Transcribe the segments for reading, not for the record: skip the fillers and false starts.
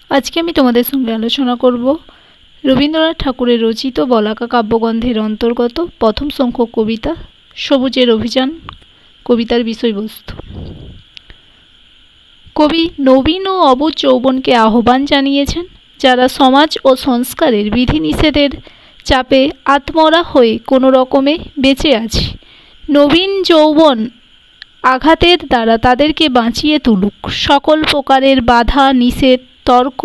আজকে আমি তোমাদের সঙ্গে আলোচনা করব রবীন্দ্রনাথ ঠাকুরের রচিত বলাকা কাব্যগ্রন্থের অন্তর্গত প্রথম সংখ্যক কবিতা সবুজের অভিযান কবিতার বিষয়বস্তু। কবি নবীন ও অবুজ যৌবনকে আহ্বান জানিয়েছেন, যারা সমাজ ও সংস্কারের বিধিনিষেধের চাপে আত্মরা হয়ে কোনো রকমে বেঁচে আছে। নবীন যৌবন আঘাতের দ্বারা তাদেরকে বাঁচিয়ে তুলুক। সকল প্রকারের বাধা নিষেধ, তর্ক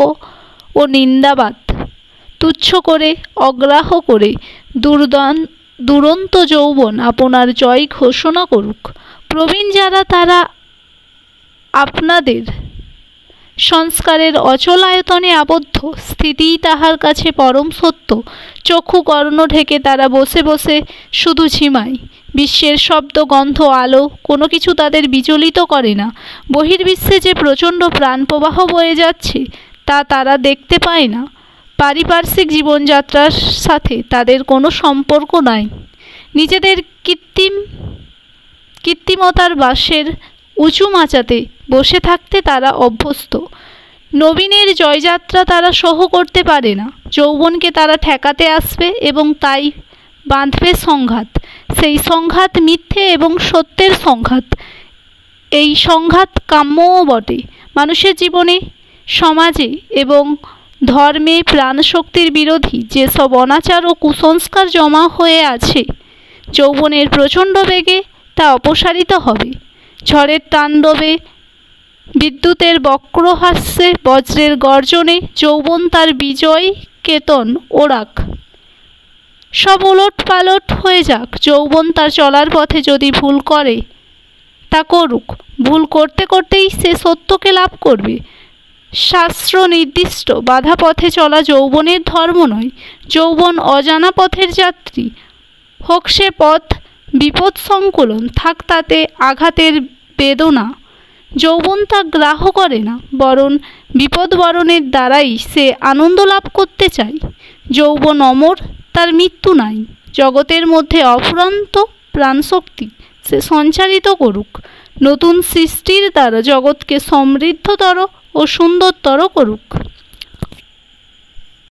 ও নিন্দাবাদ তুচ্ছ করে অগ্রাহ্য করে দুরন্ত যৌবন আপনার জয় ঘোষণা করুক। প্রবীণ যারা, তারা আপনাদের সংস্কারের অচল আয়তনে আবদ্ধ। স্থিতিই তাহার কাছে পরম সত্য। চক্ষু কর্ণ ঢেকে তারা বসে বসে শুধু ঝিমায়। বিশ্বের শব্দ, গন্ধ, আলো কোনো কিছু তাদের বিচলিত করে না। বহির্বিশ্বে যে প্রচণ্ড প্রাণপ্রবাহ বয়ে যাচ্ছে তা তারা দেখতে পায় না। পারিপার্শ্বিক জীবনযাত্রার সাথে তাদের কোনো সম্পর্ক নাই। নিজেদের কৃত্রিমতার বাসের উঁচু মাচাতে বসে থাকতে তারা অভ্যস্ত। নবীনের জয়যাত্রা তারা সহ করতে পারে না। যৌবনকে তারা ঠেকাতে আসবে এবং তাই বাঁধবে সংঘাত। সেই সংঘাত মিথ্যে এবং সত্যের সংঘাত। এই সংঘাত কাম্যও বটে। মানুষের জীবনে, সমাজে এবং ধর্মে প্রাণশক্তির বিরোধী যেসব অনাচার ও কুসংস্কার জমা হয়ে আছে, যৌবনের প্রচণ্ড বেগে তা অপসারিত হবে। ঝড়ের তাণ্ডবে, বিদ্যুতের বক্রহাস্যে, বজ্রের গর্জনে যৌবন তার বিজয় কেতন ওড়াক। সব ওলট পালট হয়ে যাক। যৌবন তার চলার পথে যদি ভুল করে তা করুক। ভুল করতে করতেই সে সত্যকে লাভ করবে। শাস্ত্র নির্দিষ্ট বাধা পথে চলা যৌবনের ধর্ম নয়। যৌবন অজানা পথের যাত্রী। হোক সে পথ বিপদ সংকুলন, থাক তাতে আঘাতের বেদনা। যৌবন তা গ্রাহ্য করে না, বরং বিপদ বরণের দ্বারাই সে আনন্দ লাভ করতে চায়। যৌবন অমর, তার মৃত্যু নাই। জগতের মধ্যে অফুরন্ত প্রাণশক্তি সে সঞ্চারিত করুক। নতুন সৃষ্টির দ্বারা জগৎকে সমৃদ্ধতর ও সুন্দরতর করুক।